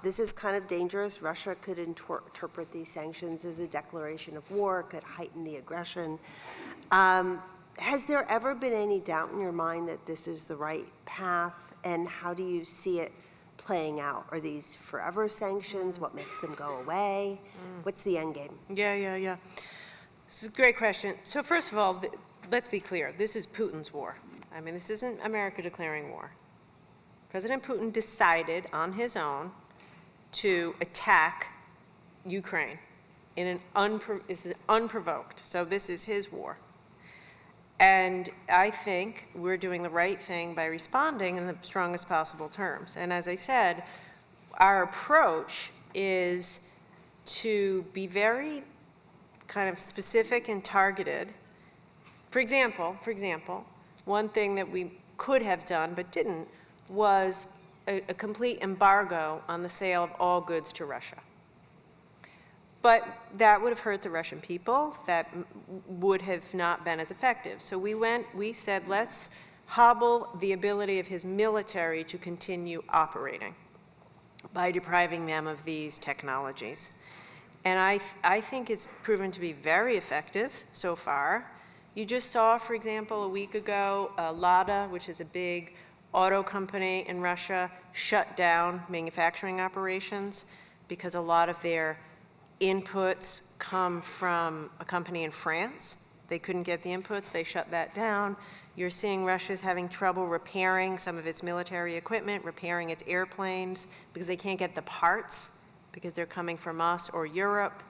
this is kind of dangerous. Russia could interpret these sanctions as a declaration of war, could heighten the aggression. Has there ever been any doubt in your mind that this is the right path, and how do you see it playing out? Are these forever sanctions? What makes them go away? What's the end game? Yeah. This is a great question. So first of all, let's be clear. This is Putin's war. I mean, this isn't America declaring war. President Putin decided on his own to attack Ukraine. this is unprovoked. So this is his war. And I think we're doing the right thing by responding in the strongest possible terms. And as I said, our approach is to be very kind of specific and targeted. For example, one thing that we could have done but didn't was a complete embargo on the sale of all goods to Russia. But that would have hurt the Russian people. That would have not been as effective. So we said, let's hobble the ability of his military to continue operating by depriving them of these technologies. And I think it's proven to be very effective so far. You just saw, for example, a week ago, Lada, which is a big auto company in Russia, shut down manufacturing operations because a lot of their inputs come from a company in France. They couldn't get the inputs, they shut that down. You're seeing Russia's having trouble repairing some of its military equipment, repairing its airplanes, because they can't get the parts, because they're coming from us or Europe.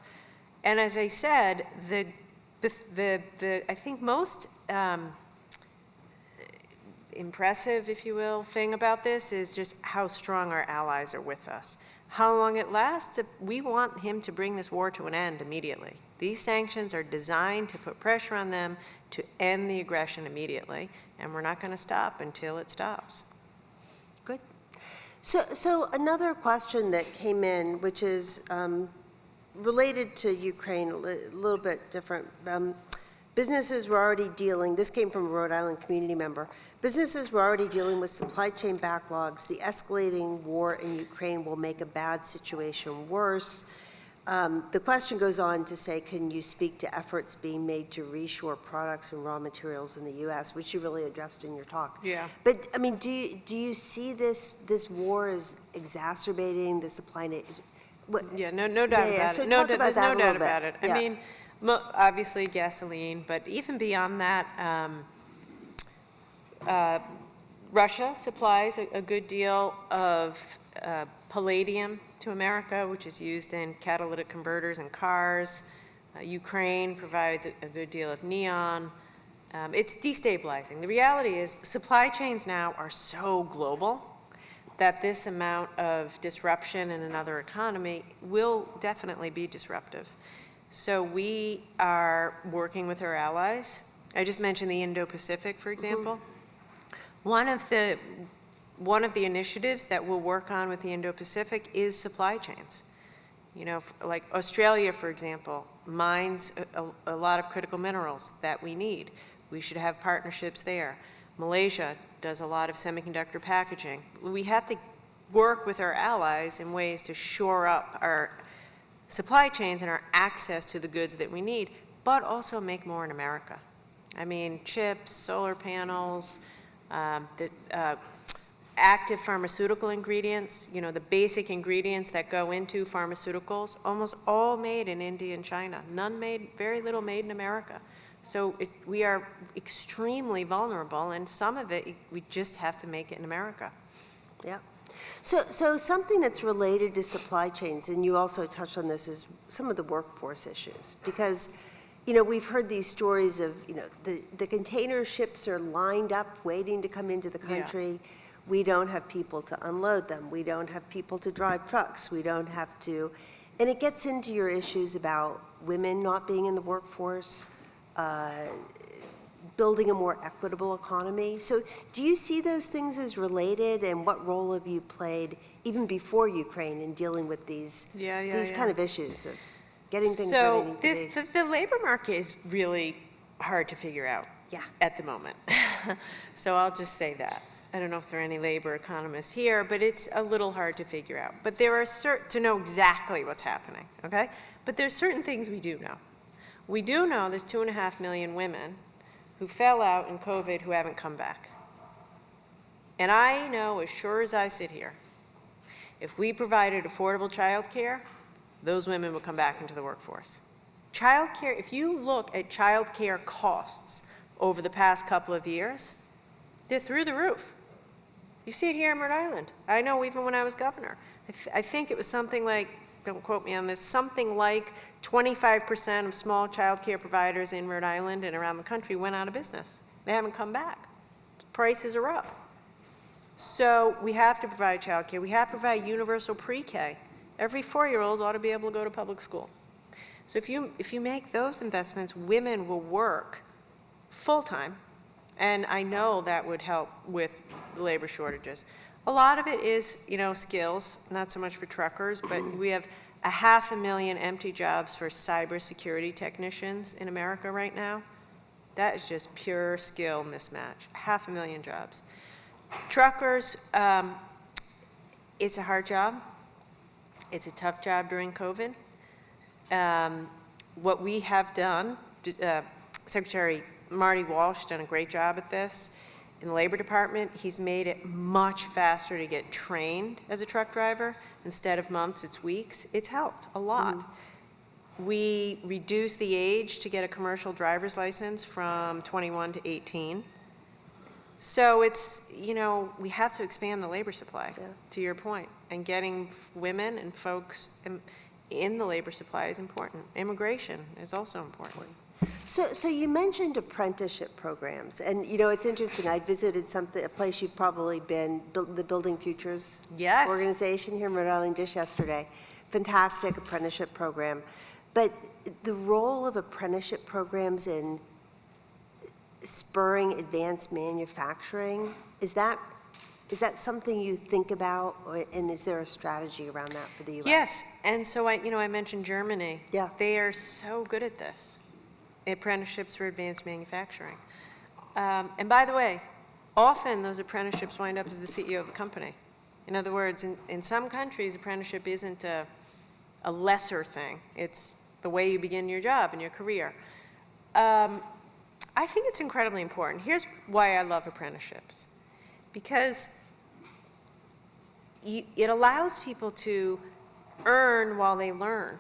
And as I said, I think most impressive, if you will, thing about this is just how strong our allies are with us. How long it lasts, we want him to bring this war to an end immediately. These sanctions are designed to put pressure on them to end the aggression immediately, and we're not going to stop until it stops. Good. So another question that came in, which is related to Ukraine, a little bit different. Businesses were already dealing, this came from a Rhode Island community member, businesses were already dealing with supply chain backlogs. The escalating war in Ukraine will make a bad situation worse. The question goes on to say, can you speak to efforts being made to reshore products and raw materials in the U.S., which you really addressed in your talk. Yeah. But, I mean, do you see this war as exacerbating the supply chain? Yeah, no doubt about So it. There's no doubt about it. I mean, obviously gasoline, but even beyond that, Russia supplies a good deal of palladium to America, which is used in catalytic converters in cars. Ukraine provides a good deal of neon. It's destabilizing. The reality is supply chains now are so global that this amount of disruption in another economy will definitely be disruptive. So we are working with our allies. I just mentioned the Indo-Pacific, for example. Mm-hmm. One of the initiatives that we'll work on with the Indo-Pacific is supply chains. You know, like Australia, for example, mines a lot of critical minerals that we need. We should have partnerships there. Malaysia does a lot of semiconductor packaging. We have to work with our allies in ways to shore up our supply chains and our access to the goods that we need, but also make more in America. I mean, chips, solar panels, active pharmaceutical ingredients, you know, the basic ingredients that go into pharmaceuticals, almost all made in India and China. Very little made in America. So we are extremely vulnerable, and some of it, we just have to make it in America. Yeah. So something that's related to supply chains, and you also touched on this, is some of the workforce issues. Because, you know, we've heard these stories of, you know, the container ships are lined up waiting to come into the country. Yeah. We don't have people to unload them. We don't have people to drive trucks. We don't have to, and it gets into your issues about women not being in the workforce, building a more equitable economy. So do you see those things as related, and what role have you played even before Ukraine in dealing with these kind of issues of getting things where they need to be? The labor market is really hard to figure out at the moment. So I'll just say that. I don't know if there are any labor economists here, but it's a little hard to figure out. But there are to know exactly what's happening, okay? But there's certain things we do know. We do know there's 2.5 million women who fell out in COVID who haven't come back. And I know, as sure as I sit here, if we provided affordable child care, those women would come back into the workforce. Child care, if you look at child care costs over the past couple of years, they're through the roof. You see it here in Rhode Island. I know even when I was governor. I think it was something like don't quote me on this, something like 25% of small child care providers in Rhode Island and around the country went out of business. They haven't come back. Prices are up. So we have to provide child care. We have to provide universal pre-K. Every 4-year-old ought to be able to go to public school. So if you make those investments, women will work full-time, and I know that would help with the labor shortages. A lot of it is, skills, not so much for truckers, but we have 500,000 empty jobs for cybersecurity technicians in America right now. That is just pure skill mismatch. 500,000 jobs. Truckers, it's a hard job. It's a tough job during COVID. What we have done, Secretary Marty Walsh done a great job at this. In the Labor Department, he's made it much faster to get trained as a truck driver. Instead of months, it's weeks. It's helped a lot. We reduced the age to get a commercial driver's license from 21 to 18. So it's, we have to expand the labor supply, to your point. And getting women and folks in the labor supply is important. Immigration is also important. So you mentioned apprenticeship programs, and it's interesting. I visited a place you've probably been, the Building Futures organization here in Rhode Island just yesterday. Fantastic apprenticeship program. But the role of apprenticeship programs in spurring advanced manufacturing, is that something you think about, and is there a strategy around that for the U.S.? Yes, and so I mentioned Germany. Yeah. They are so good at this. Apprenticeships for advanced manufacturing. And by the way, often those apprenticeships wind up as the CEO of the company. In other words, in some countries, apprenticeship isn't a lesser thing. It's the way you begin your job and your career. I think it's incredibly important. Here's why I love apprenticeships. Because it allows people to earn while they learn.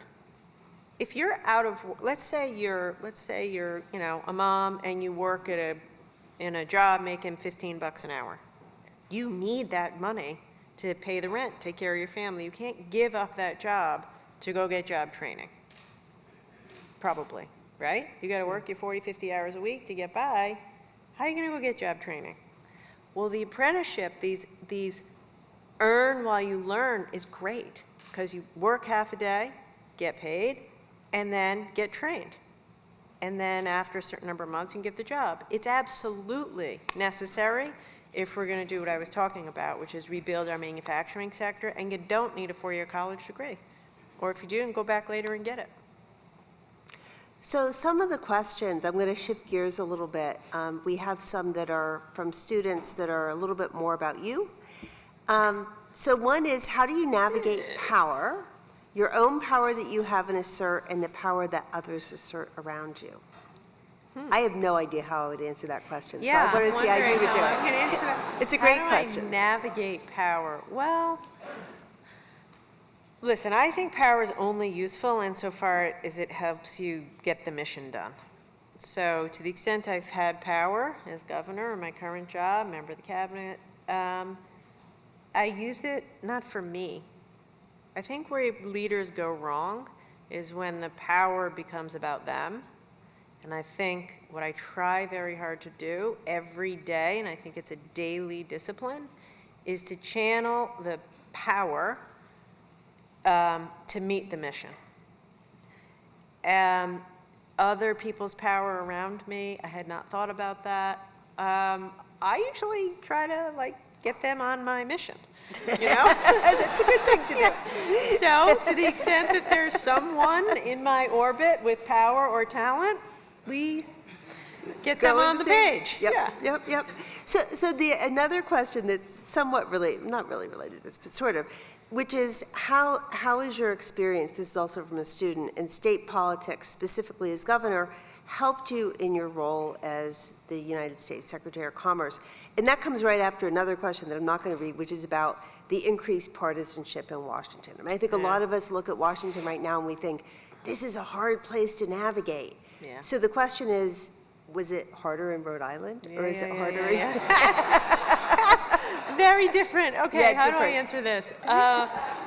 If you're out of, let's say you're a mom and you work in a job making $15 an hour. You need that money to pay the rent, take care of your family. You can't give up that job to go get job training. Probably, right? You got to work your 40, 50 hours a week to get by. How are you going to go get job training? Well, the apprenticeship, these earn while you learn is great, because you work half a day, get paid, and then get trained. And then after a certain number of months, you can get the job. It's absolutely necessary if we're going to do what I was talking about, which is rebuild our manufacturing sector, and you don't need a 4-year college degree. Or if you do, you can go back later and get it. So some of the questions, I'm going to shift gears a little bit. We have some that are from students that are a little bit more about you. So one is, how do you navigate power, your own power that you have and assert, and the power that others assert around you? I have no idea how I would answer that question, so I want to see how you would do it. It's a great question. How do I navigate power? Well, listen, I think power is only useful insofar as it helps you get the mission done. So to the extent I've had power as governor in my current job, member of the cabinet, I use it not for me. I think where leaders go wrong is when the power becomes about them. And I think what I try very hard to do every day, and I think it's a daily discipline, is to channel the power to meet the mission. Other people's power around me, I had not thought about that. I usually try to get them on my mission. That's a good thing to do. So to the extent that there's someone in my orbit with power or talent, we get them on the page. Yep. So another question that's somewhat related, not really related to this, but sort of, which is how is your experience, this is also from a student, in state politics, specifically as governor, helped you in your role as the United States Secretary of Commerce? And that comes right after another question that I'm not going to read, which is about the increased partisanship in Washington. I think a lot of us look at Washington right now and we think, this is a hard place to navigate. Yeah. So the question is, was it harder in Rhode Island? Or is it harder in... very different. Okay, Yeah, how do I different. answer this?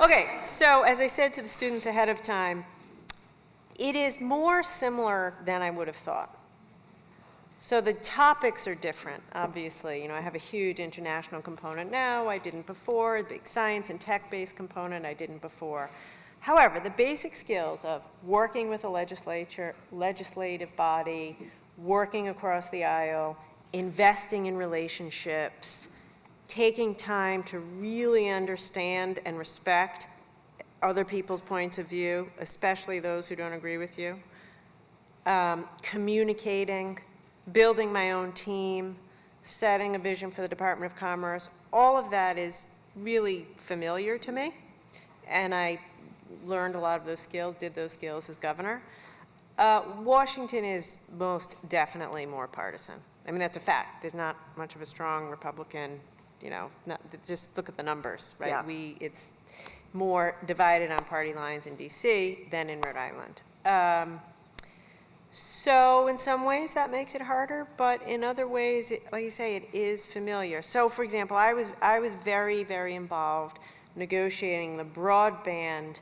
Okay, so as I said to the students ahead of time, it is more similar than I would have thought. So the topics are different, obviously. You know, I have a huge international component now, I didn't before, a big science and tech-based component, I didn't before. However, the basic skills of working with a legislative body, working across the aisle, investing in relationships, taking time to really understand and respect other people's points of view, especially those who don't agree with you, communicating, building my own team, setting a vision for the Department of Commerce, all of that is really familiar to me, and I learned a lot of those skills, did those skills as governor. Washington is most definitely more partisan. I mean, that's a fact. There's not much of a strong Republican, you know, just look at the numbers, right? Yeah. It's more divided on party lines in DC than in Rhode Island. So in some ways that makes it harder, but in other ways, like you say, it is familiar. So for example, I was very, very involved negotiating the broadband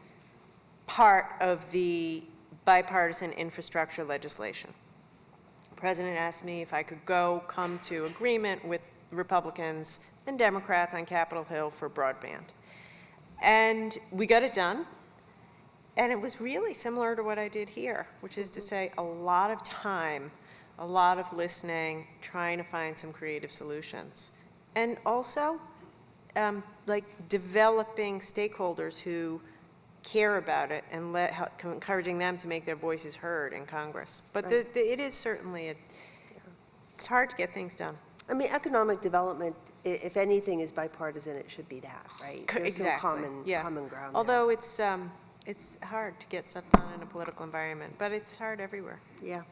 part of the bipartisan infrastructure legislation. The president asked me if I could come to agreement with Republicans and Democrats on Capitol Hill for broadband. And we got it done. And it was really similar to what I did here, which is to say a lot of time, a lot of listening, trying to find some creative solutions. And also, like developing stakeholders who care about it and encouraging them to make their voices heard in Congress. But Right. it is certainly, it's hard to get things done. I mean, economic development, if anything is bipartisan, it should be that, right? There's Exactly. some common ground Although it's hard to get stuff done in a political environment, but it's hard everywhere. there. Yeah.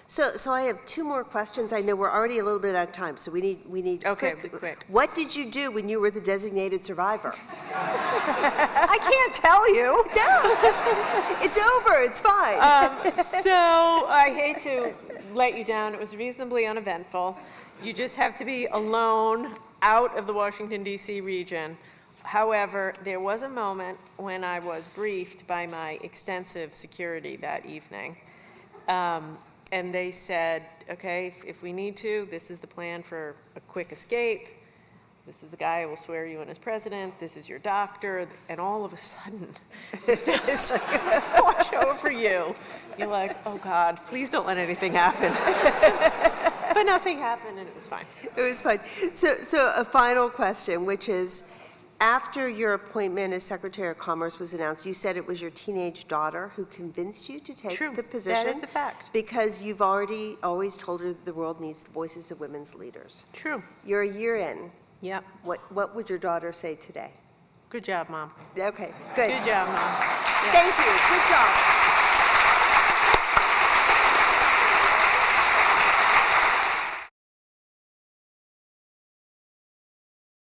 So I have two more questions. I know we're already a little bit out of time, so we need Okay, be quick. What did you do when you were the designated survivor? I can't tell you. No, it's over. It's fine. So I hate to let you down. It was reasonably uneventful. You just have to be alone out of the Washington, D.C. region. However, there was a moment when I was briefed by my extensive security that evening. And they said, okay, if we need to, this is the plan for a quick escape. This is the guy who will swear you in as president. This is your doctor. And all of a sudden, it does wash over you. You're like, oh God, please don't let anything happen. But nothing happened and it was fine. It was fine. So a final question, which is, after your appointment as Secretary of Commerce was announced, you said it was your teenage daughter who convinced you to take True. the position. That is a fact. Because you've always told her that the world needs the voices of women's leaders. True. You're a year in. Yep. What would your daughter say today? Good job, Mom. Okay, good. Good job, Mom. Yeah. Thank you. Good job.